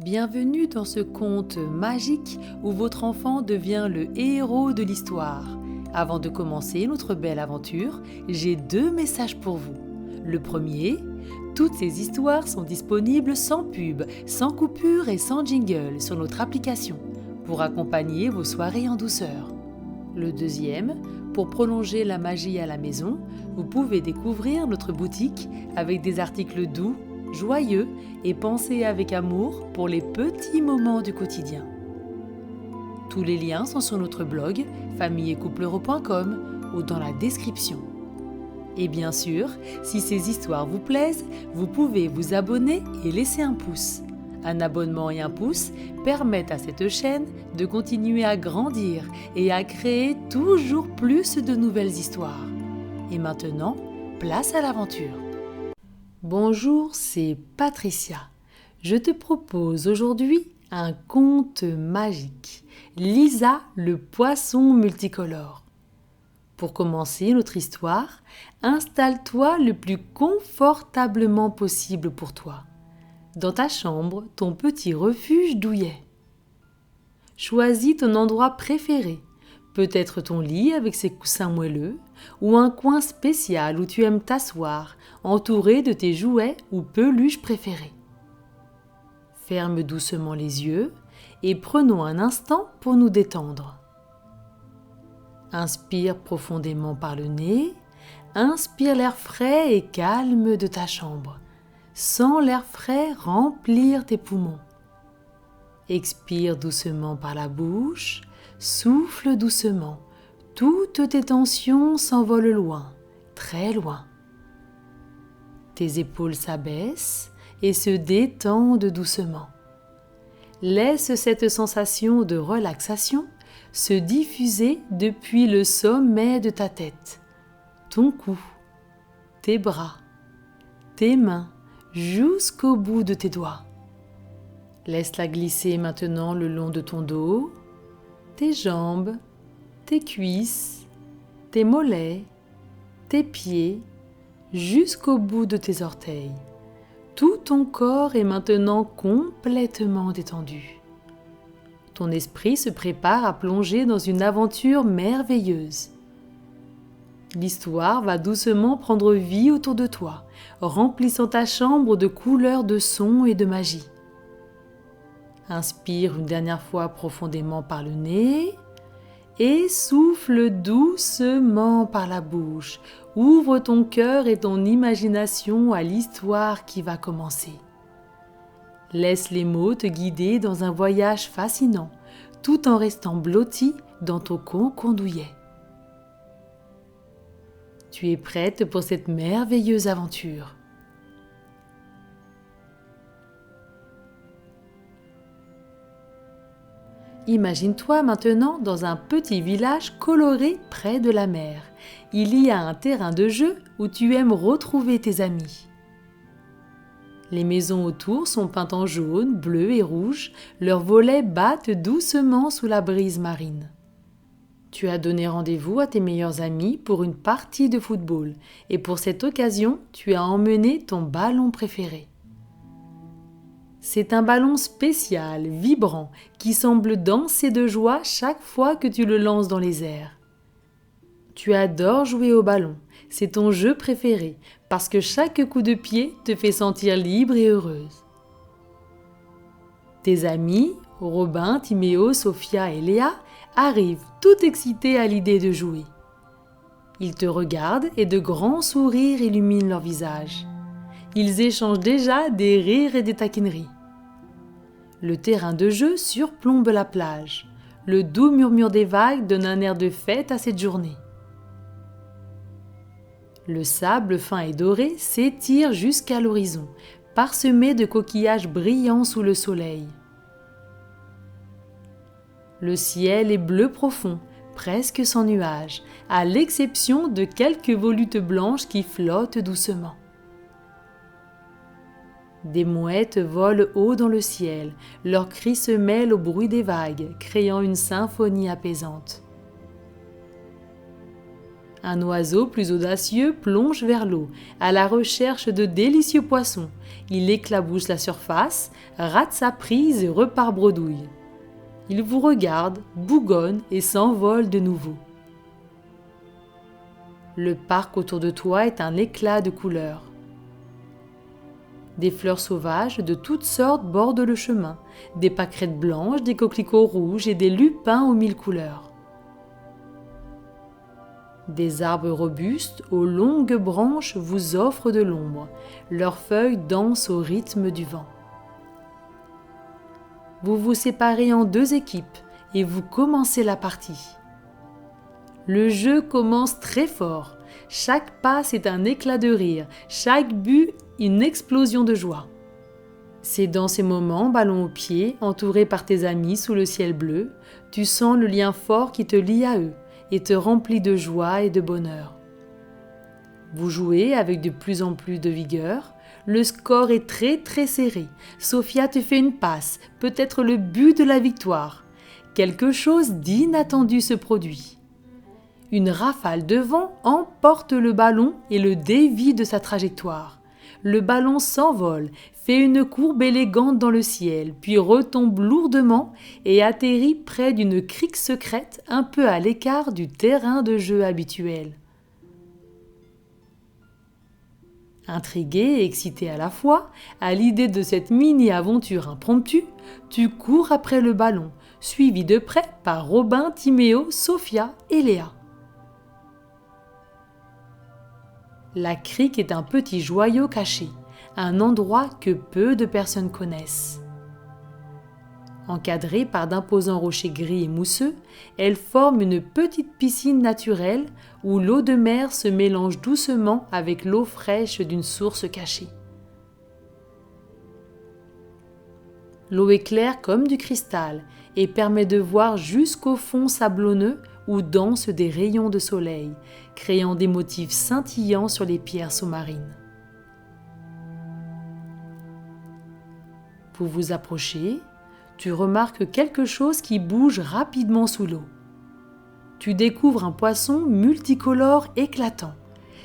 Bienvenue dans ce conte magique où votre enfant devient le héros de l'histoire. Avant de commencer notre belle aventure, j'ai 2 messages pour vous. Le premier, toutes ces histoires sont disponibles sans pub, sans coupure et sans jingle sur notre application pour accompagner vos soirées en douceur. Le deuxième, pour prolonger la magie à la maison, vous pouvez découvrir notre boutique avec des articles doux, joyeux et pensés avec amour pour les petits moments du quotidien. Tous les liens sont sur notre blog familleetcoupleheureux.com ou dans la description. Et bien sûr, si ces histoires vous plaisent, vous pouvez vous abonner et laisser un pouce. Un abonnement et un pouce permettent à cette chaîne de continuer à grandir et à créer toujours plus de nouvelles histoires. Et maintenant, place à l'aventure. Bonjour, c'est Patricia. Je te propose aujourd'hui un conte magique, Lisa le poisson multicolore. Pour commencer notre histoire, installe-toi le plus confortablement possible pour toi. Dans ta chambre, ton petit refuge douillet. Choisis ton endroit préféré, peut-être ton lit avec ses coussins moelleux, ou un coin spécial où tu aimes t'asseoir, entouré de tes jouets ou peluches préférés. Ferme doucement les yeux et prenons un instant pour nous détendre. Inspire profondément par le nez, inspire l'air frais et calme de ta chambre. Sens l'air frais remplir tes poumons. Expire doucement par la bouche, souffle doucement. Toutes tes tensions s'envolent loin, très loin. Tes épaules s'abaissent et se détendent doucement. Laisse cette sensation de relaxation se diffuser depuis le sommet de ta tête, ton cou, tes bras, tes mains, jusqu'au bout de tes doigts. Laisse-la glisser maintenant le long de ton dos, tes jambes, tes cuisses, tes mollets, tes pieds, jusqu'au bout de tes orteils. Tout ton corps est maintenant complètement détendu. Ton esprit se prépare à plonger dans une aventure merveilleuse. L'histoire va doucement prendre vie autour de toi, remplissant ta chambre de couleurs de sons et de magie. Inspire une dernière fois profondément par le nez et souffle doucement par la bouche. Ouvre ton cœur et ton imagination à l'histoire qui va commencer. Laisse les mots te guider dans un voyage fascinant, tout en restant blotti dans ton cocon douillet. Tu es prête pour cette merveilleuse aventure. Imagine-toi maintenant dans un petit village coloré près de la mer. Il y a un terrain de jeu où tu aimes retrouver tes amis. Les maisons autour sont peintes en jaune, bleu et rouge. Leurs volets battent doucement sous la brise marine. Tu as donné rendez-vous à tes meilleurs amis pour une partie de football et pour cette occasion, tu as emmené ton ballon préféré. C'est un ballon spécial, vibrant, qui semble danser de joie chaque fois que tu le lances dans les airs. Tu adores jouer au ballon, c'est ton jeu préféré, parce que chaque coup de pied te fait sentir libre et heureuse. Tes amis, Robin, Timéo, Sophia et Léa, arrivent tout excités à l'idée de jouer. Ils te regardent et de grands sourires illuminent leur visage. Ils échangent déjà des rires et des taquineries. Le terrain de jeu surplombe la plage. Le doux murmure des vagues donne un air de fête à cette journée. Le sable fin et doré s'étire jusqu'à l'horizon, parsemé de coquillages brillants sous le soleil. Le ciel est bleu profond, presque sans nuages, à l'exception de quelques volutes blanches qui flottent doucement. Des mouettes volent haut dans le ciel, leurs cris se mêlent au bruit des vagues, créant une symphonie apaisante. Un oiseau plus audacieux plonge vers l'eau, à la recherche de délicieux poissons. Il éclabousse la surface, rate sa prise et repart bredouille. Il vous regarde, bougonne et s'envole de nouveau. Le parc autour de toi est un éclat de couleurs. Des fleurs sauvages de toutes sortes bordent le chemin, des pâquerettes blanches, des coquelicots rouges et des lupins aux 1000 couleurs. Des arbres robustes aux longues branches vous offrent de l'ombre, leurs feuilles dansent au rythme du vent. Vous vous séparez en 2 équipes et vous commencez la partie. Le jeu commence très fort. Chaque passe est un éclat de rire, chaque but une explosion de joie. C'est dans ces moments, ballon au pied, entouré par tes amis sous le ciel bleu, tu sens le lien fort qui te lie à eux et te remplit de joie et de bonheur. Vous jouez avec de plus en plus de vigueur. Le score est très très serré. Sophia te fait une passe, peut-être le but de la victoire. Quelque chose d'inattendu se produit. Une rafale de vent emporte le ballon et le dévie de sa trajectoire. Le ballon s'envole, fait une courbe élégante dans le ciel, puis retombe lourdement et atterrit près d'une crique secrète un peu à l'écart du terrain de jeu habituel. Intrigué et excité à la fois, à l'idée de cette mini-aventure impromptue, tu cours après le ballon, suivi de près par Robin, Timéo, Sophia et Léa. La crique est un petit joyau caché, un endroit que peu de personnes connaissent. Encadrée par d'imposants rochers gris et mousseux, elle forme une petite piscine naturelle où l'eau de mer se mélange doucement avec l'eau fraîche d'une source cachée. L'eau est claire comme du cristal et permet de voir jusqu'au fond sablonneux où dansent des rayons de soleil, créant des motifs scintillants sur les pierres sous-marines. Vous vous approchez, tu remarques quelque chose qui bouge rapidement sous l'eau. Tu découvres un poisson multicolore éclatant.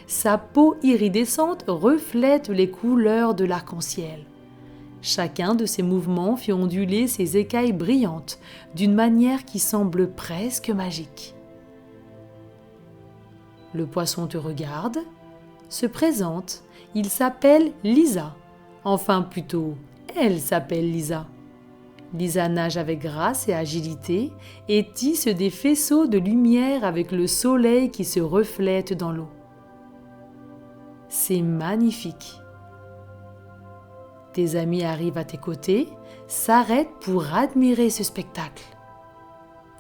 Sa peau iridescente reflète les couleurs de l'arc-en-ciel. Chacun de ses mouvements fait onduler ses écailles brillantes d'une manière qui semble presque magique. Le poisson te regarde, se présente, il s'appelle Lisa. Enfin plutôt, elle s'appelle Lisa. Lisa nage avec grâce et agilité et tisse des faisceaux de lumière avec le soleil qui se reflète dans l'eau. C'est magnifique. Tes amis arrivent à tes côtés, s'arrêtent pour admirer ce spectacle.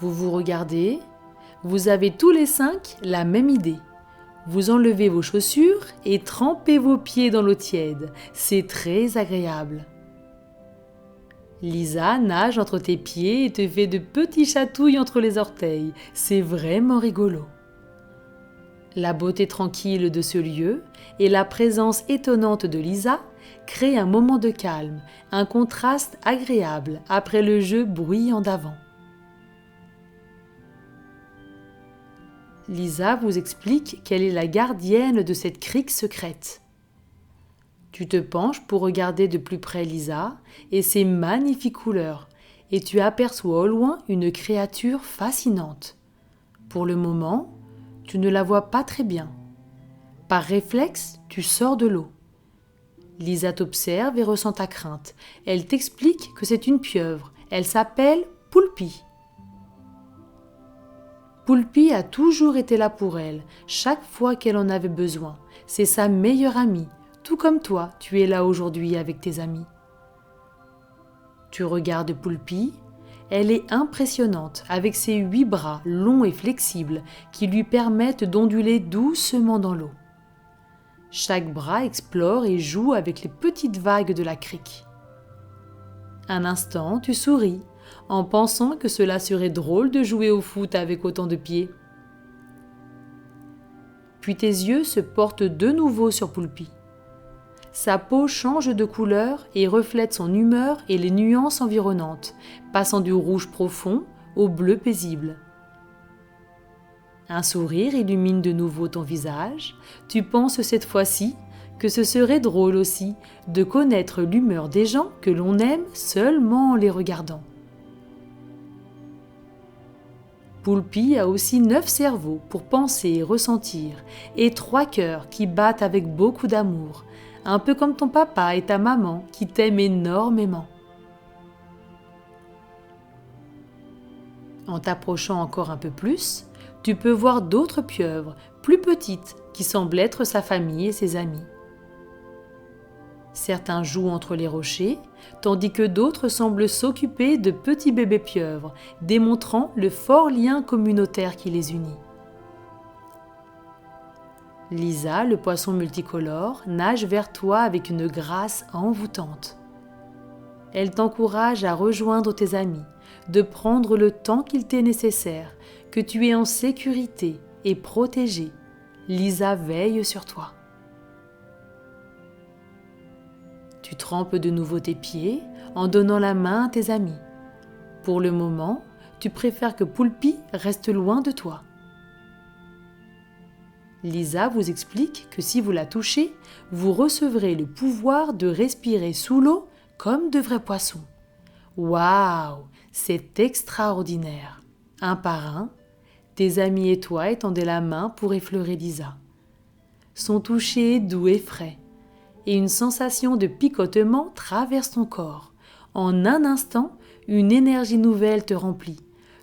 Vous vous regardez, vous avez tous les 5 la même idée. Vous enlevez vos chaussures et trempez vos pieds dans l'eau tiède. C'est très agréable. Lisa nage entre tes pieds et te fait de petits chatouilles entre les orteils. C'est vraiment rigolo. La beauté tranquille de ce lieu et la présence étonnante de Lisa créent un moment de calme, un contraste agréable après le jeu bruyant d'avant. Lisa vous explique qu'elle est la gardienne de cette crique secrète. Tu te penches pour regarder de plus près Lisa et ses magnifiques couleurs, et tu aperçois au loin une créature fascinante. Pour le moment, tu ne la vois pas très bien. Par réflexe, tu sors de l'eau. Lisa t'observe et ressent ta crainte. Elle t'explique que c'est une pieuvre. Elle s'appelle Poulpi. Poulpi a toujours été là pour elle, chaque fois qu'elle en avait besoin. C'est sa meilleure amie. Tout comme toi, tu es là aujourd'hui avec tes amis. Tu regardes Poulpi. Elle est impressionnante avec ses 8 bras longs et flexibles qui lui permettent d'onduler doucement dans l'eau. Chaque bras explore et joue avec les petites vagues de la crique. Un instant, tu souris en pensant que cela serait drôle de jouer au foot avec autant de pieds. Puis tes yeux se portent de nouveau sur Poulpi. Sa peau change de couleur et reflète son humeur et les nuances environnantes, passant du rouge profond au bleu paisible. Un sourire illumine de nouveau ton visage. Tu penses cette fois-ci que ce serait drôle aussi de connaître l'humeur des gens que l'on aime seulement en les regardant. Poulpi a aussi 9 cerveaux pour penser et ressentir, et 3 cœurs qui battent avec beaucoup d'amour, un peu comme ton papa et ta maman qui t'aiment énormément. En t'approchant encore un peu plus, tu peux voir d'autres pieuvres plus petites qui semblent être sa famille et ses amis. Certains jouent entre les rochers, tandis que d'autres semblent s'occuper de petits bébés pieuvres, démontrant le fort lien communautaire qui les unit. Lisa, le poisson multicolore, nage vers toi avec une grâce envoûtante. Elle t'encourage à rejoindre tes amis, de prendre le temps qu'il t'est nécessaire, que tu es en sécurité et protégé. Lisa veille sur toi. Tu trempes de nouveau tes pieds en donnant la main à tes amis. Pour le moment, tu préfères que Poulpi reste loin de toi. Lisa vous explique que si vous la touchez, vous recevrez le pouvoir de respirer sous l'eau comme de vrais poissons. Waouh, c'est extraordinaire! Un par un, tes amis et toi étendez la main pour effleurer Lisa. Son toucher est doux et frais, et une sensation de picotement traverse ton corps. En un instant, une énergie nouvelle te remplit,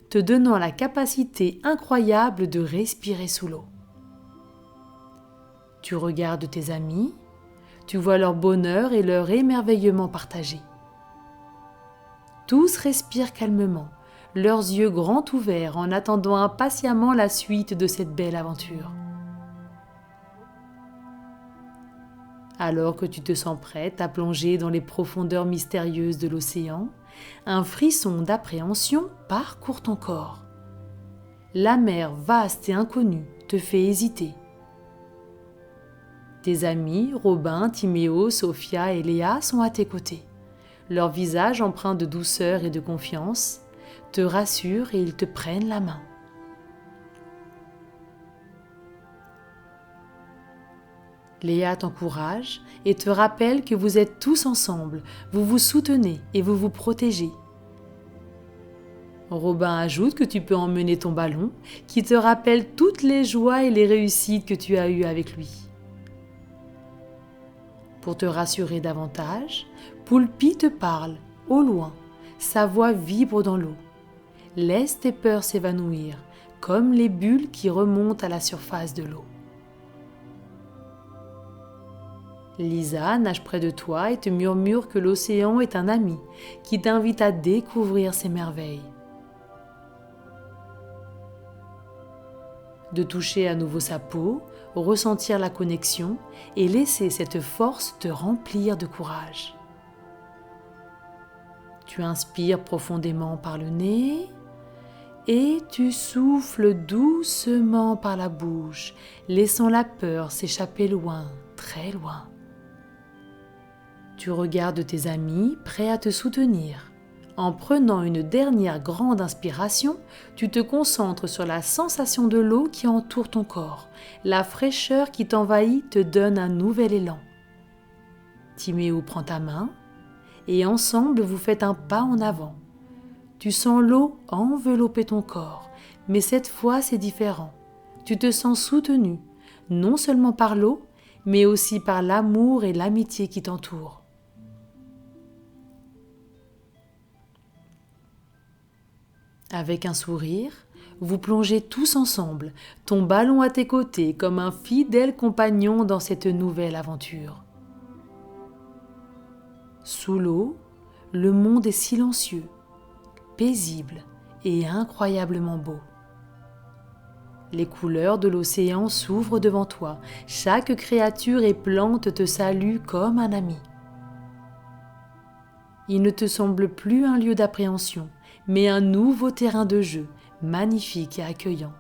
te donnant la capacité incroyable de respirer sous l'eau. Tu regardes tes amis, tu vois leur bonheur et leur émerveillement partagé. Tous respirent calmement, leurs yeux grands ouverts en attendant impatiemment la suite de cette belle aventure. Alors que tu te sens prête à plonger dans les profondeurs mystérieuses de l'océan, un frisson d'appréhension parcourt ton corps. La mer vaste et inconnue te fait hésiter. Tes amis, Robin, Timéo, Sophia et Léa sont à tes côtés. Leurs visages empreints de douceur et de confiance te rassurent et ils te prennent la main. Léa t'encourage et te rappelle que vous êtes tous ensemble, vous vous soutenez et vous vous protégez. Robin ajoute que tu peux emmener ton ballon, qui te rappelle toutes les joies et les réussites que tu as eues avec lui. Pour te rassurer davantage, Poulpi te parle, au loin, sa voix vibre dans l'eau. Laisse tes peurs s'évanouir, comme les bulles qui remontent à la surface de l'eau. Lisa nage près de toi et te murmure que l'océan est un ami qui t'invite à découvrir ses merveilles. De toucher à nouveau sa peau, ressentir la connexion et laisser cette force te remplir de courage. Tu inspires profondément par le nez et tu souffles doucement par la bouche, laissant la peur s'échapper loin, très loin. Tu regardes tes amis prêts à te soutenir. En prenant une dernière grande inspiration, tu te concentres sur la sensation de l'eau qui entoure ton corps. La fraîcheur qui t'envahit te donne un nouvel élan. Timéo prend ta main et ensemble vous faites un pas en avant. Tu sens l'eau envelopper ton corps, mais cette fois c'est différent. Tu te sens soutenu, non seulement par l'eau, mais aussi par l'amour et l'amitié qui t'entourent. Avec un sourire, vous plongez tous ensemble, ton ballon à tes côtés comme un fidèle compagnon dans cette nouvelle aventure. Sous l'eau, le monde est silencieux, paisible et incroyablement beau. Les couleurs de l'océan s'ouvrent devant toi, chaque créature et plante te salue comme un ami. Il ne te semble plus un lieu d'appréhension, mais un nouveau terrain de jeu, magnifique et accueillant.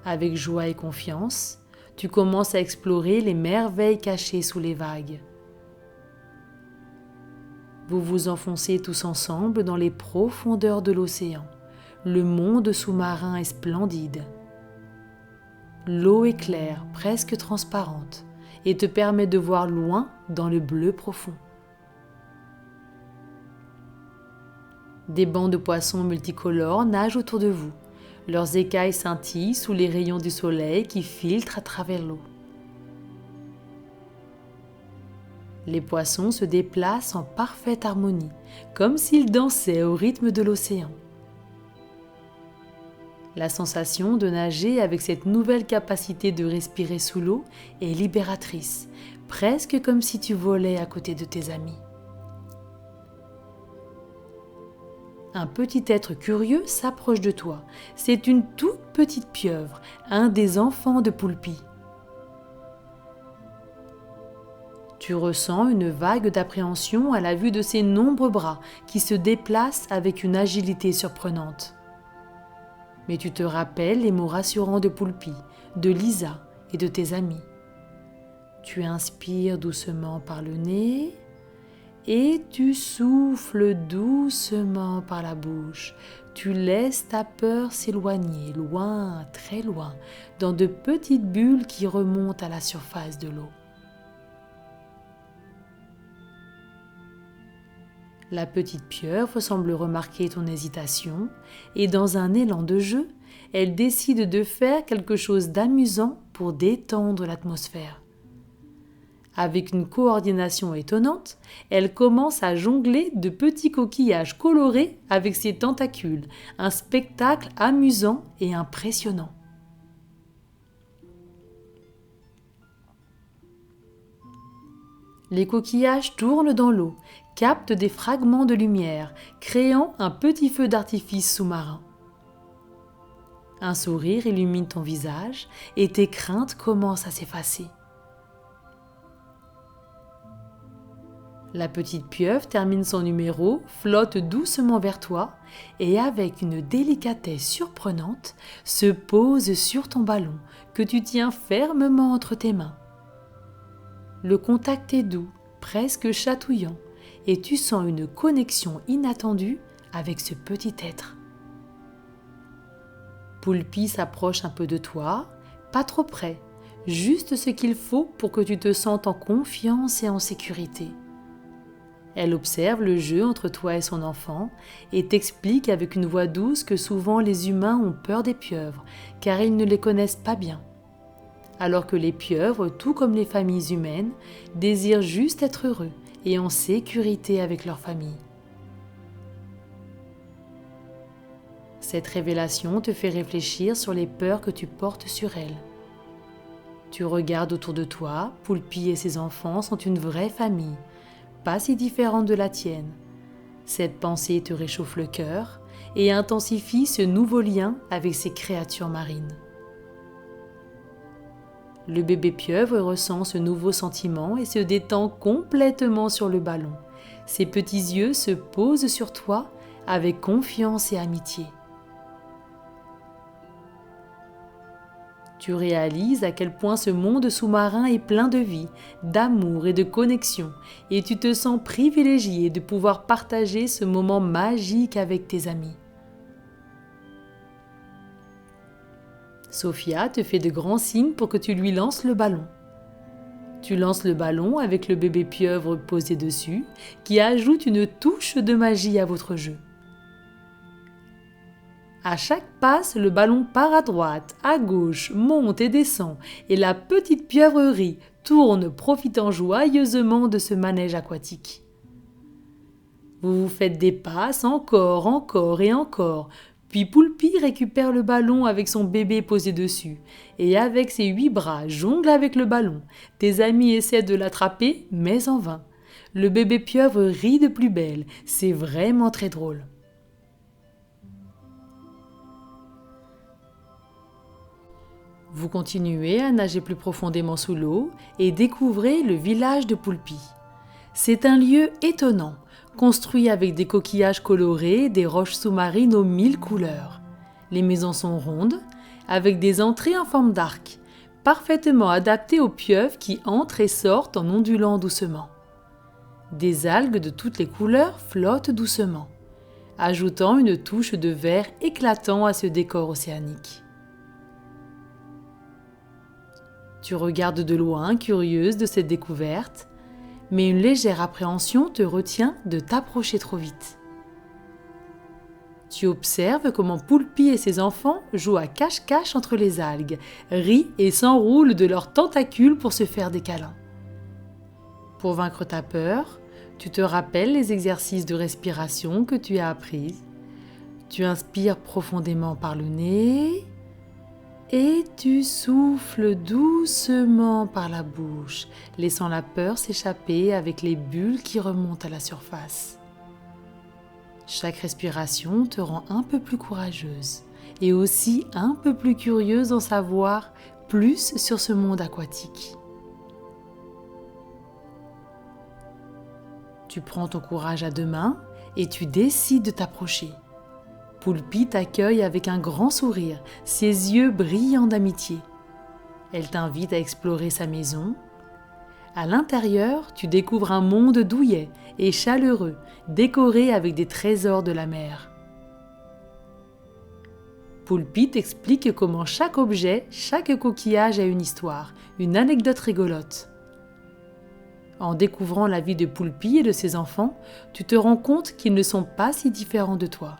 Avec joie et confiance, tu commences à explorer les merveilles cachées sous les vagues. Vous vous enfoncez tous ensemble dans les profondeurs de l'océan. Le monde sous-marin est splendide. L'eau est claire, presque transparente, et te permet de voir loin dans le bleu profond. Des bancs de poissons multicolores nagent autour de vous. Leurs écailles scintillent sous les rayons du soleil qui filtrent à travers l'eau. Les poissons se déplacent en parfaite harmonie, comme s'ils dansaient au rythme de l'océan. La sensation de nager avec cette nouvelle capacité de respirer sous l'eau est libératrice, presque comme si tu volais à côté de tes amis. Un petit être curieux s'approche de toi. C'est une toute petite pieuvre, un des enfants de Poulpi. Tu ressens une vague d'appréhension à la vue de ses nombreux bras qui se déplacent avec une agilité surprenante. Mais tu te rappelles les mots rassurants de Poulpi, de Lisa et de tes amis. Tu inspires doucement par le nez et tu souffles doucement par la bouche. Tu laisses ta peur s'éloigner, loin, très loin, dans de petites bulles qui remontent à la surface de l'eau. La petite pieuvre semble remarquer ton hésitation et dans un élan de jeu, elle décide de faire quelque chose d'amusant pour détendre l'atmosphère. Avec une coordination étonnante, elle commence à jongler de petits coquillages colorés avec ses tentacules, un spectacle amusant et impressionnant. Les coquillages tournent dans l'eau, captent des fragments de lumière, créant un petit feu d'artifice sous-marin. Un sourire illumine ton visage et tes craintes commencent à s'effacer. La petite pieuvre termine son numéro, flotte doucement vers toi et avec une délicatesse surprenante, se pose sur ton ballon que tu tiens fermement entre tes mains. Le contact est doux, presque chatouillant, et tu sens une connexion inattendue avec ce petit être. Poulpi s'approche un peu de toi, pas trop près, juste ce qu'il faut pour que tu te sentes en confiance et en sécurité. Elle observe le jeu entre toi et son enfant et t'explique avec une voix douce que souvent les humains ont peur des pieuvres car ils ne les connaissent pas bien. Alors que les pieuvres, tout comme les familles humaines, désirent juste être heureux et en sécurité avec leur famille. Cette révélation te fait réfléchir sur les peurs que tu portes sur elles. Tu regardes autour de toi, Poulpi et ses enfants sont une vraie famille, pas si différente de la tienne. Cette pensée te réchauffe le cœur et intensifie ce nouveau lien avec ces créatures marines. Le bébé pieuvre ressent ce nouveau sentiment et se détend complètement sur le ballon. Ses petits yeux se posent sur toi avec confiance et amitié. Tu réalises à quel point ce monde sous-marin est plein de vie, d'amour et de connexion, et tu te sens privilégié de pouvoir partager ce moment magique avec tes amis. Sophia te fait de grands signes pour que tu lui lances le ballon. Tu lances le ballon avec le bébé pieuvre posé dessus, qui ajoute une touche de magie à votre jeu. À chaque passe, le ballon part à droite, à gauche, monte et descend, et la petite pieuvre rit, tourne, profitant joyeusement de ce manège aquatique. Vous vous faites des passes encore et encore, puis Poulpi récupère le ballon avec son bébé posé dessus, et avec ses 8 bras jongle avec le ballon. Tes amis essaient de l'attraper, mais en vain. Le bébé pieuvre rit de plus belle, c'est vraiment très drôle. Vous continuez à nager plus profondément sous l'eau et découvrez le village de Poulpi. C'est un lieu étonnant, construit avec des coquillages colorés, des roches sous-marines aux 1000 couleurs. Les maisons sont rondes, avec des entrées en forme d'arc, parfaitement adaptées aux pieuvres qui entrent et sortent en ondulant doucement. Des algues de toutes les couleurs flottent doucement, ajoutant une touche de vert éclatant à ce décor océanique. Tu regardes de loin, curieuse de cette découverte, mais une légère appréhension te retient de t'approcher trop vite. Tu observes comment Poulpi et ses enfants jouent à cache-cache entre les algues, rient et s'enroulent de leurs tentacules pour se faire des câlins. Pour vaincre ta peur, tu te rappelles les exercices de respiration que tu as appris. Tu inspires profondément par le nez et tu souffles doucement par la bouche, laissant la peur s'échapper avec les bulles qui remontent à la surface. Chaque respiration te rend un peu plus courageuse et aussi un peu plus curieuse d'en savoir plus sur ce monde aquatique. Tu prends ton courage à deux mains et tu décides de t'approcher. Poulpi t'accueille avec un grand sourire, ses yeux brillants d'amitié. Elle t'invite à explorer sa maison. À l'intérieur, tu découvres un monde douillet et chaleureux, décoré avec des trésors de la mer. Poulpi t'explique comment chaque objet, chaque coquillage a une histoire, une anecdote rigolote. En découvrant la vie de Poulpi et de ses enfants, tu te rends compte qu'ils ne sont pas si différents de toi.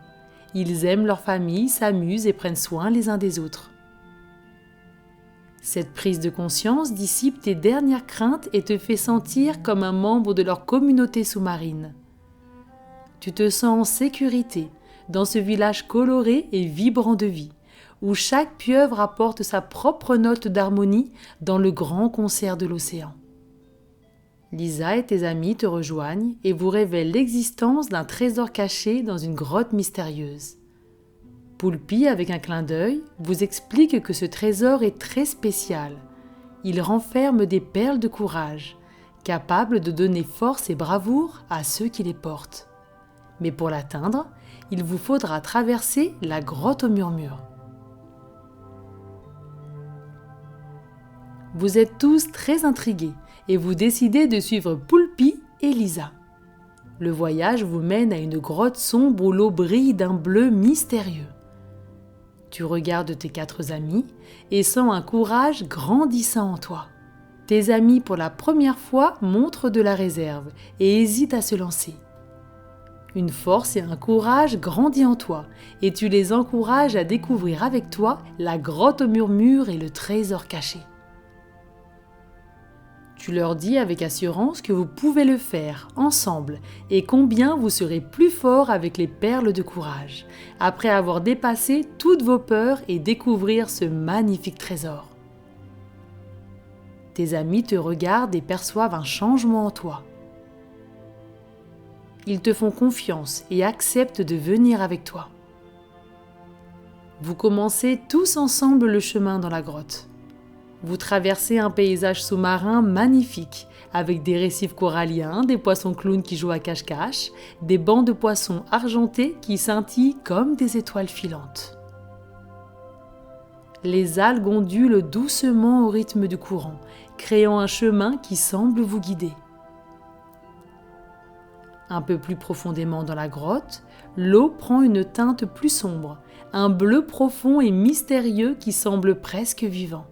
Ils aiment leur famille, s'amusent et prennent soin les uns des autres. Cette prise de conscience dissipe tes dernières craintes et te fait sentir comme un membre de leur communauté sous-marine. Tu te sens en sécurité dans ce village coloré et vibrant de vie, où chaque pieuvre apporte sa propre note d'harmonie dans le grand concert de l'océan. Lisa et tes amis te rejoignent et vous révèlent l'existence d'un trésor caché dans une grotte mystérieuse. Poulpi, avec un clin d'œil, vous explique que ce trésor est très spécial. Il renferme des perles de courage, capables de donner force et bravoure à ceux qui les portent. Mais pour l'atteindre, il vous faudra traverser la grotte au murmure. Vous êtes tous très intrigués et vous décidez de suivre Poulpi et Lisa. Le voyage vous mène à une grotte sombre où l'eau brille d'un bleu mystérieux. Tu regardes tes 4 amis et sens un courage grandissant en toi. Tes amis pour la première fois montrent de la réserve et hésitent à se lancer. Une force et un courage grandissent en toi et tu les encourages à découvrir avec toi la grotte au murmure et le trésor caché. Tu leur dis avec assurance que vous pouvez le faire ensemble et combien vous serez plus fort avec les perles de courage, après avoir dépassé toutes vos peurs et découvrir ce magnifique trésor. Tes amis te regardent et perçoivent un changement en toi. Ils te font confiance et acceptent de venir avec toi. Vous commencez tous ensemble le chemin dans la grotte. Vous traversez un paysage sous-marin magnifique, avec des récifs coralliens, des poissons clowns qui jouent à cache-cache, des bancs de poissons argentés qui scintillent comme des étoiles filantes. Les algues ondulent doucement au rythme du courant, créant un chemin qui semble vous guider. Un peu plus profondément dans la grotte, l'eau prend une teinte plus sombre, un bleu profond et mystérieux qui semble presque vivant.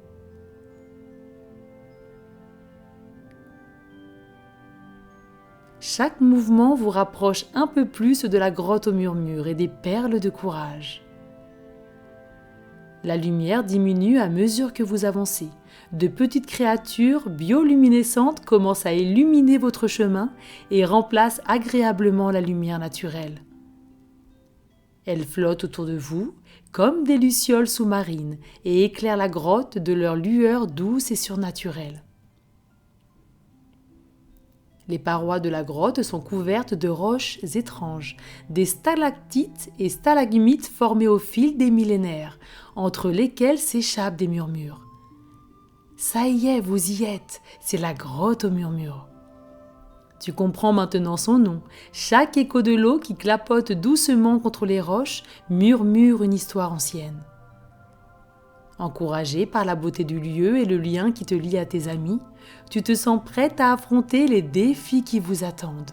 Chaque mouvement vous rapproche un peu plus de la grotte au murmure et des perles de courage. La lumière diminue à mesure que vous avancez. De petites créatures bioluminescentes commencent à illuminer votre chemin et remplacent agréablement la lumière naturelle. Elles flottent autour de vous comme des lucioles sous-marines et éclairent la grotte de leur lueur douce et surnaturelle. Les parois de la grotte sont couvertes de roches étranges, des stalactites et stalagmites formées au fil des millénaires, entre lesquelles s'échappent des murmures. Ça y est, vous y êtes, c'est la grotte au murmure. Tu comprends maintenant son nom. Chaque écho de l'eau qui clapote doucement contre les roches murmure une histoire ancienne. Encouragé par la beauté du lieu et le lien qui te lie à tes amis, tu te sens prête à affronter les défis qui vous attendent.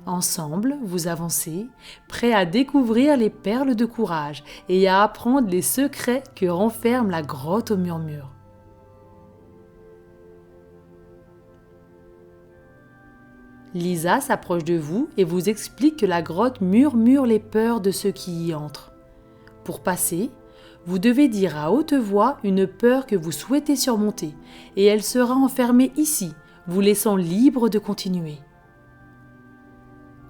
Ensemble, vous avancez, prêts à découvrir les perles de courage et à apprendre les secrets que renferme la grotte au murmure. Lisa s'approche de vous et vous explique que la grotte murmure les peurs de ceux qui y entrent. Pour passer, vous devez dire à haute voix une peur que vous souhaitez surmonter et elle sera enfermée ici, vous laissant libre de continuer.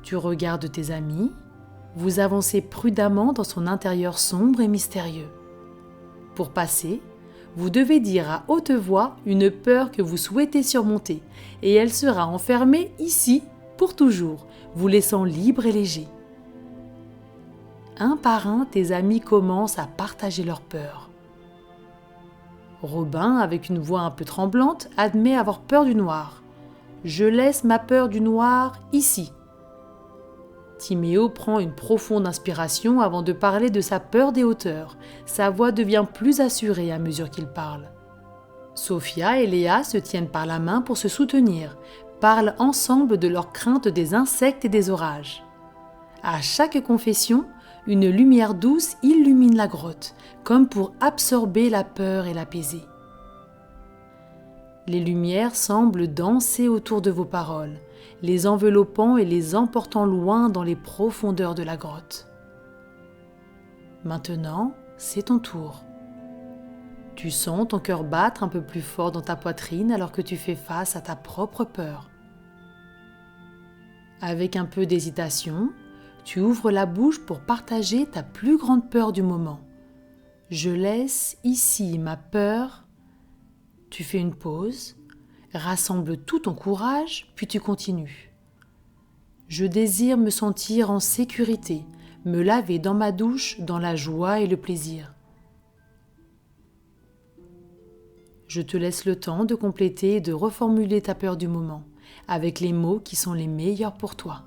Tu regardes tes amis, vous avancez prudemment dans son intérieur sombre et mystérieux. Pour passer, vous devez dire à haute voix une peur que vous souhaitez surmonter et elle sera enfermée ici pour toujours, vous laissant libre et léger. Un par un, tes amis commencent à partager leurs peurs. Robin, avec une voix un peu tremblante, admet avoir peur du noir. « Je laisse ma peur du noir ici. » Timéo prend une profonde inspiration avant de parler de sa peur des hauteurs. Sa voix devient plus assurée à mesure qu'il parle. Sophia et Léa se tiennent par la main pour se soutenir, parlent ensemble de leur crainte des insectes et des orages. À chaque confession, une lumière douce illumine la grotte, comme pour absorber la peur et l'apaiser. Les lumières semblent danser autour de vos paroles, les enveloppant et les emportant loin dans les profondeurs de la grotte. Maintenant, c'est ton tour. Tu sens ton cœur battre un peu plus fort dans ta poitrine alors que tu fais face à ta propre peur. Avec un peu d'hésitation, tu ouvres la bouche pour partager ta plus grande peur du moment. Je laisse ici ma peur. Tu fais une pause, rassemble tout ton courage, puis tu continues. Je désire me sentir en sécurité, me laver dans ma douche dans la joie et le plaisir. Je te laisse le temps de compléter et de reformuler ta peur du moment, avec les mots qui sont les meilleurs pour toi.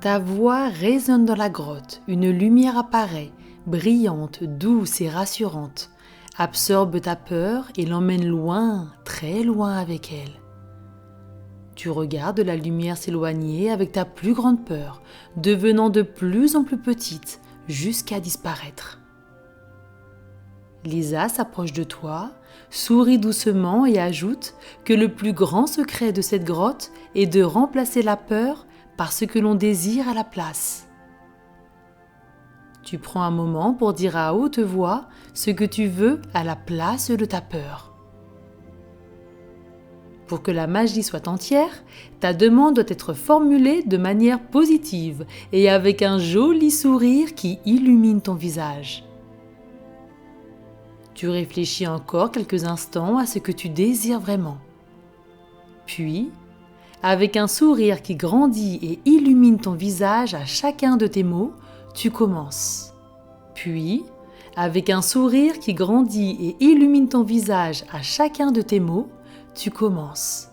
Ta voix résonne dans la grotte, une lumière apparaît, brillante, douce et rassurante, absorbe ta peur et l'emmène loin, très loin avec elle. Tu regardes la lumière s'éloigner avec ta plus grande peur, devenant de plus en plus petite, jusqu'à disparaître. Lisa s'approche de toi, sourit doucement et ajoute que le plus grand secret de cette grotte est de remplacer la peur par ce que l'on désire à la place. Tu prends un moment pour dire à haute voix ce que tu veux à la place de ta peur. Pour que la magie soit entière, ta demande doit être formulée de manière positive et avec un joli sourire qui illumine ton visage. Tu réfléchis encore quelques instants à ce que tu désires vraiment. Puis, avec un sourire qui grandit et illumine ton visage à chacun de tes mots, tu commences. Puis, avec un sourire qui grandit et illumine ton visage à chacun de tes mots, tu commences.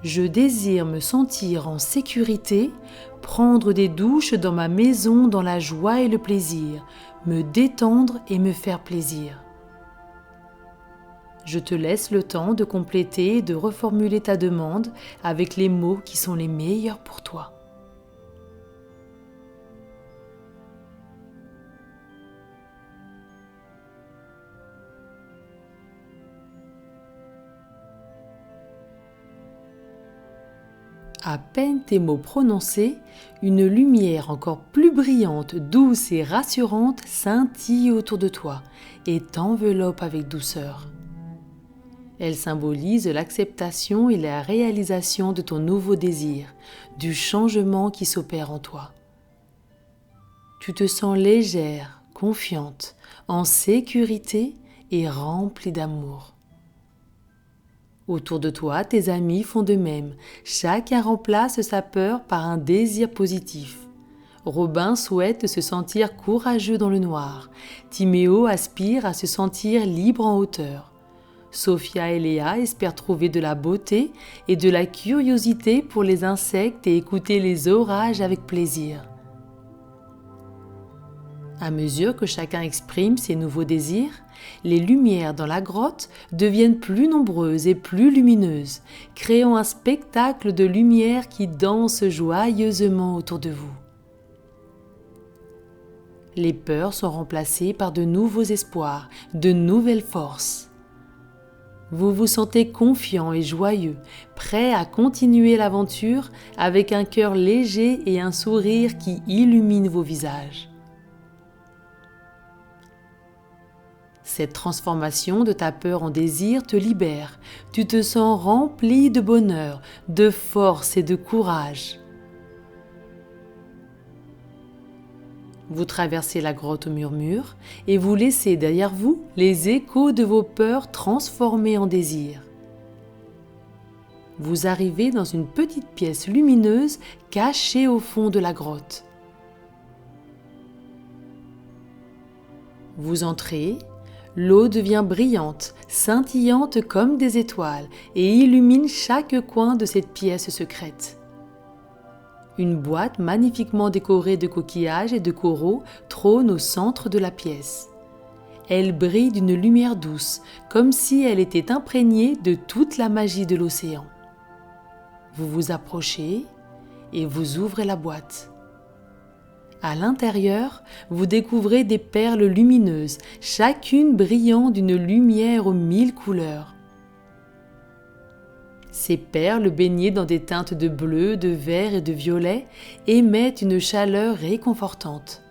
Je désire me sentir en sécurité, prendre des douches dans ma maison dans la joie et le plaisir, me détendre et me faire plaisir. Je te laisse le temps de compléter et de reformuler ta demande avec les mots qui sont les meilleurs pour toi. À peine tes mots prononcés, une lumière encore plus brillante, douce et rassurante scintille autour de toi et t'enveloppe avec douceur. Elle symbolise l'acceptation et la réalisation de ton nouveau désir, du changement qui s'opère en toi. Tu te sens légère, confiante, en sécurité et remplie d'amour. Autour de toi, tes amis font de même. Chacun remplace sa peur par un désir positif. Robin souhaite se sentir courageux dans le noir. Timéo aspire à se sentir libre en hauteur. Sophia et Léa espèrent trouver de la beauté et de la curiosité pour les insectes et écouter les orages avec plaisir. À mesure que chacun exprime ses nouveaux désirs, les lumières dans la grotte deviennent plus nombreuses et plus lumineuses, créant un spectacle de lumière qui danse joyeusement autour de vous. Les peurs sont remplacées par de nouveaux espoirs, de nouvelles forces. Vous vous sentez confiant et joyeux, prêt à continuer l'aventure avec un cœur léger et un sourire qui illumine vos visages. Cette transformation de ta peur en désir te libère. Tu te sens rempli de bonheur, de force et de courage. Vous traversez la grotte au murmure et vous laissez derrière vous les échos de vos peurs transformés en désir. Vous arrivez dans une petite pièce lumineuse cachée au fond de la grotte. Vous entrez, l'eau devient brillante, scintillante comme des étoiles et illumine chaque coin de cette pièce secrète. Une boîte magnifiquement décorée de coquillages et de coraux trône au centre de la pièce. Elle brille d'une lumière douce, comme si elle était imprégnée de toute la magie de l'océan. Vous vous approchez et vous ouvrez la boîte. À l'intérieur, vous découvrez des perles lumineuses, chacune brillant d'une lumière aux 1000 couleurs. Ces perles baignées dans des teintes de bleu, de vert et de violet émettent une chaleur réconfortante.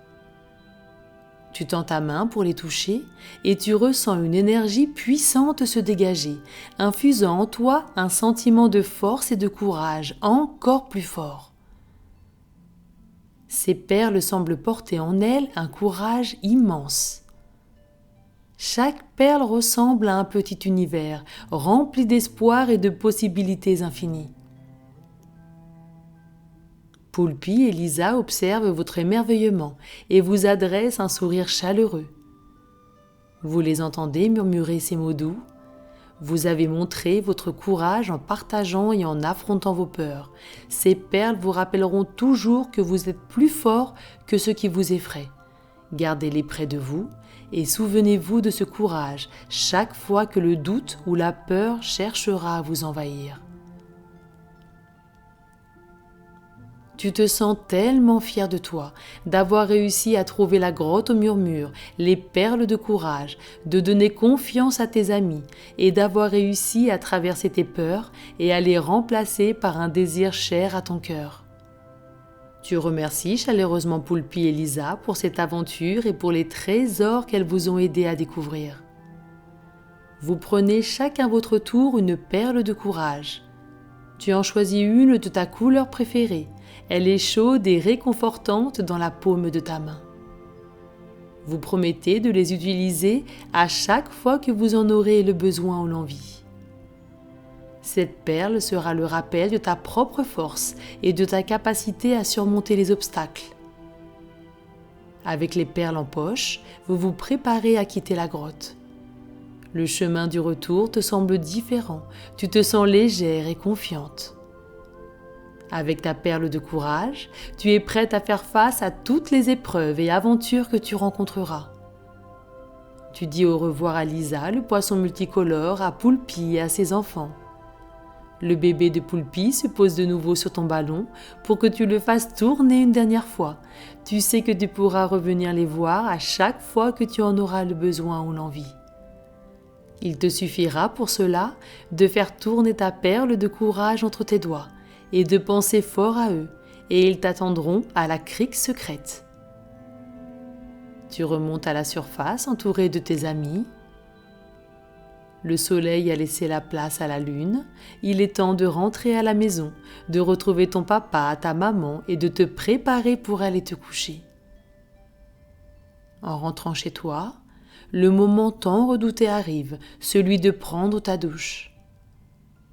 Tu tends ta main pour les toucher et tu ressens une énergie puissante se dégager, infusant en toi un sentiment de force et de courage encore plus fort. Ces perles semblent porter en elles un courage immense. Chaque perle ressemble à un petit univers, rempli d'espoir et de possibilités infinies. Poulpi et Lisa observent votre émerveillement et vous adressent un sourire chaleureux. Vous les entendez murmurer ces mots doux. Vous avez montré votre courage en partageant et en affrontant vos peurs. Ces perles vous rappelleront toujours que vous êtes plus fort que ce qui vous effraie. Gardez-les près de vous et souvenez-vous de ce courage chaque fois que le doute ou la peur cherchera à vous envahir. Tu te sens tellement fier de toi, d'avoir réussi à trouver la grotte au murmure, les perles de courage, de donner confiance à tes amis et d'avoir réussi à traverser tes peurs et à les remplacer par un désir cher à ton cœur. Tu remercies chaleureusement Poulpi et Lisa pour cette aventure et pour les trésors qu'elles vous ont aidé à découvrir. Vous prenez chacun votre tour une perle de courage. Tu en choisis une de ta couleur préférée. Elle est chaude et réconfortante dans la paume de ta main. Vous promettez de les utiliser à chaque fois que vous en aurez le besoin ou l'envie. Cette perle sera le rappel de ta propre force et de ta capacité à surmonter les obstacles. Avec les perles en poche, vous vous préparez à quitter la grotte. Le chemin du retour te semble différent, tu te sens légère et confiante. Avec ta perle de courage, tu es prête à faire face à toutes les épreuves et aventures que tu rencontreras. Tu dis au revoir à Lisa, le poisson multicolore, à Poulpi et à ses enfants. Le bébé de Poulpi se pose de nouveau sur ton ballon pour que tu le fasses tourner une dernière fois. Tu sais que tu pourras revenir les voir à chaque fois que tu en auras le besoin ou l'envie. Il te suffira pour cela de faire tourner ta perle de courage entre tes doigts et de penser fort à eux, et ils t'attendront à la crique secrète. Tu remontes à la surface entouré de tes amis. Le soleil a laissé la place à la lune. Il est temps de rentrer à la maison, de retrouver ton papa, ta maman et de te préparer pour aller te coucher. En rentrant chez toi, le moment tant redouté arrive, celui de prendre ta douche.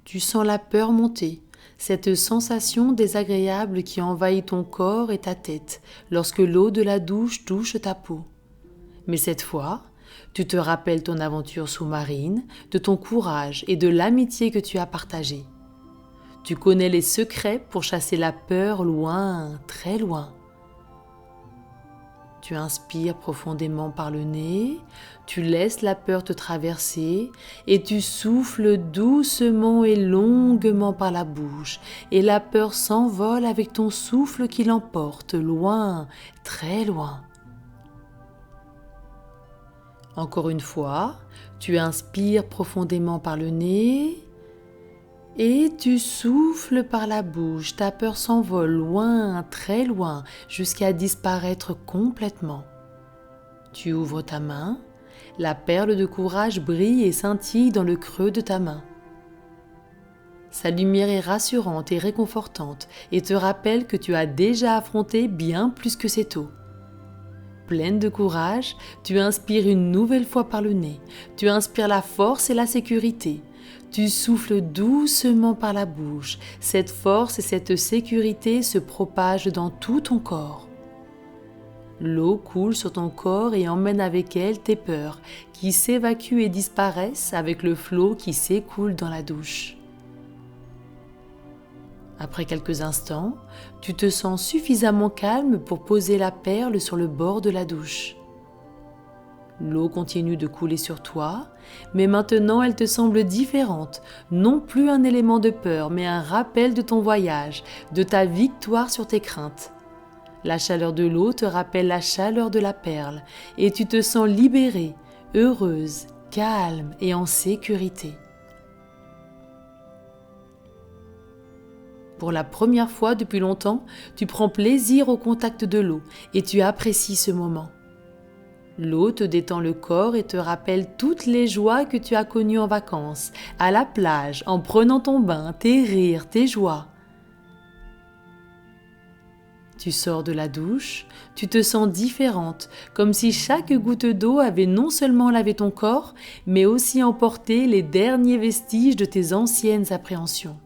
Tu sens la peur monter, cette sensation désagréable qui envahit ton corps et ta tête lorsque l'eau de la douche touche ta peau. Mais cette fois, tu te rappelles ton aventure sous-marine, de ton courage et de l'amitié que tu as partagée. Tu connais les secrets pour chasser la peur loin, très loin. Tu inspires profondément par le nez, tu laisses la peur te traverser et tu souffles doucement et longuement par la bouche. Et la peur s'envole avec ton souffle qui l'emporte loin, très loin. Encore une fois, tu inspires profondément par le nez et tu souffles par la bouche. Ta peur s'envole loin, très loin, jusqu'à disparaître complètement. Tu ouvres ta main, la perle de courage brille et scintille dans le creux de ta main. Sa lumière est rassurante et réconfortante et te rappelle que tu as déjà affronté bien plus que ces taux. Pleine de courage, tu inspires une nouvelle fois par le nez. Tu inspires la force et la sécurité. Tu souffles doucement par la bouche. Cette force et cette sécurité se propagent dans tout ton corps. L'eau coule sur ton corps et emmène avec elle tes peurs, qui s'évacuent et disparaissent avec le flot qui s'écoule dans la douche. Après quelques instants, tu te sens suffisamment calme pour poser la perle sur le bord de la douche. L'eau continue de couler sur toi, mais maintenant elle te semble différente, non plus un élément de peur, mais un rappel de ton voyage, de ta victoire sur tes craintes. La chaleur de l'eau te rappelle la chaleur de la perle, et tu te sens libérée, heureuse, calme et en sécurité. Pour la première fois depuis longtemps, tu prends plaisir au contact de l'eau et tu apprécies ce moment. L'eau te détend le corps et te rappelle toutes les joies que tu as connues en vacances, à la plage, en prenant ton bain, tes rires, tes joies. Tu sors de la douche, tu te sens différente, comme si chaque goutte d'eau avait non seulement lavé ton corps, mais aussi emporté les derniers vestiges de tes anciennes appréhensions.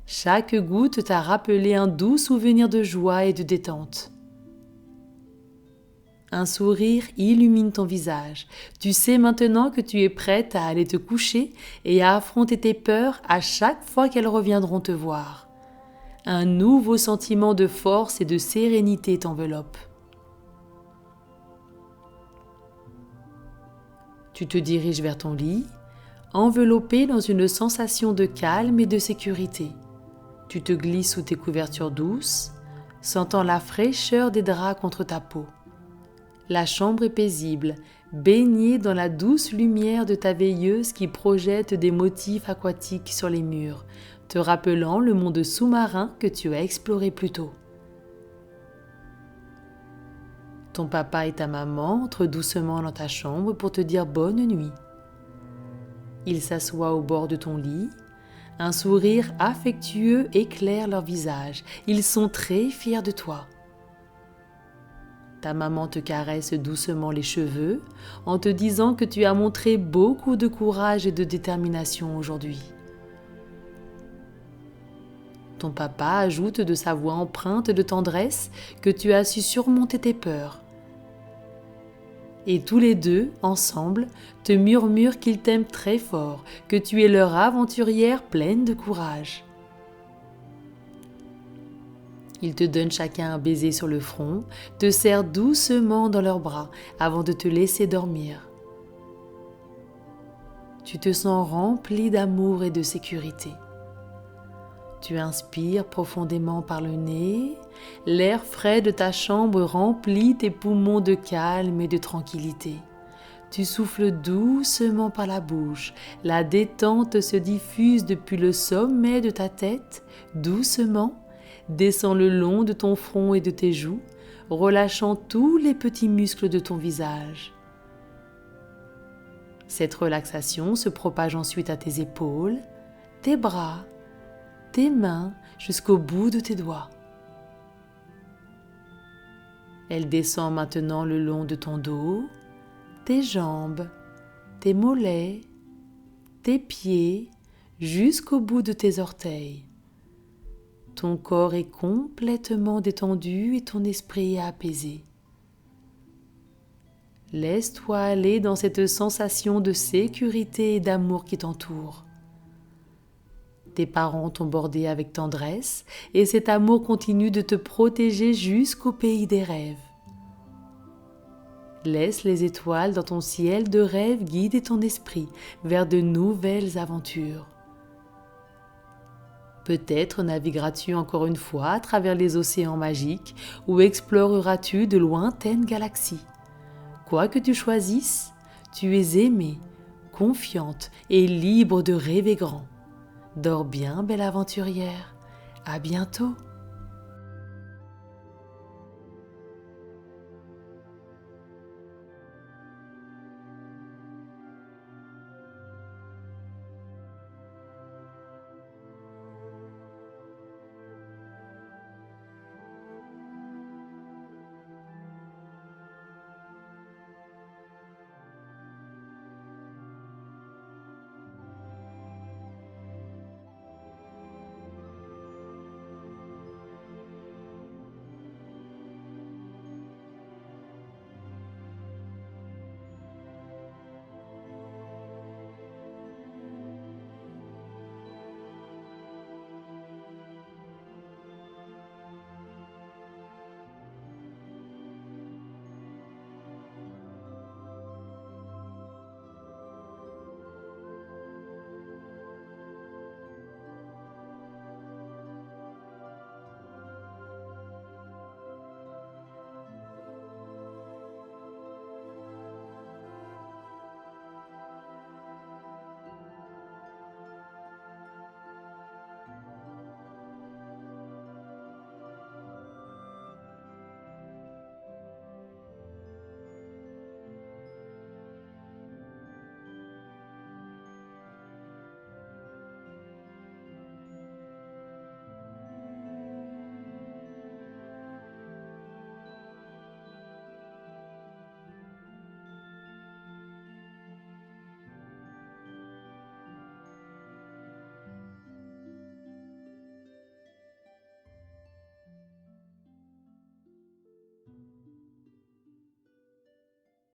Chaque goutte t'a rappelé un doux souvenir de joie et de détente. Un sourire illumine ton visage. Tu sais maintenant que tu es prête à aller te coucher et à affronter tes peurs à chaque fois qu'elles reviendront te voir. Un nouveau sentiment de force et de sérénité t'enveloppe. Tu te diriges vers ton lit, enveloppé dans une sensation de calme et de sécurité. Tu te glisses sous tes couvertures douces, sentant la fraîcheur des draps contre ta peau. La chambre est paisible, baignée dans la douce lumière de ta veilleuse qui projette des motifs aquatiques sur les murs, te rappelant le monde sous-marin que tu as exploré plus tôt. Ton papa et ta maman entrent doucement dans ta chambre pour te dire bonne nuit. Ils s'assoient au bord de ton lit. Un sourire affectueux éclaire leur visage. Ils sont très fiers de toi. Ta maman te caresse doucement les cheveux en te disant que tu as montré beaucoup de courage et de détermination aujourd'hui. Ton papa ajoute de sa voix empreinte de tendresse que tu as su surmonter tes peurs. Et tous les deux, ensemble, te murmurent qu'ils t'aiment très fort, que tu es leur aventurière pleine de courage. Ils te donnent chacun un baiser sur le front, te serrent doucement dans leurs bras avant de te laisser dormir. Tu te sens rempli d'amour et de sécurité. Tu inspires profondément par le nez, l'air frais de ta chambre remplit tes poumons de calme et de tranquillité. Tu souffles doucement par la bouche, la détente se diffuse depuis le sommet de ta tête, doucement, descend le long de ton front et de tes joues, relâchant tous les petits muscles de ton visage. Cette relaxation se propage ensuite à tes épaules, tes bras, tes mains jusqu'au bout de tes doigts. Elle descend maintenant le long de ton dos, tes jambes, tes mollets, tes pieds, jusqu'au bout de tes orteils. Ton corps est complètement détendu et ton esprit est apaisé. Laisse-toi aller dans cette sensation de sécurité et d'amour qui t'entoure. Tes parents t'ont bordé avec tendresse et cet amour continue de te protéger jusqu'au pays des rêves. Laisse les étoiles dans ton ciel de rêve guider ton esprit vers de nouvelles aventures. Peut-être navigueras-tu encore une fois à travers les océans magiques ou exploreras-tu de lointaines galaxies. Quoi que tu choisisses, tu es aimée, confiante et libre de rêver grand. Dors bien, belle aventurière. À bientôt.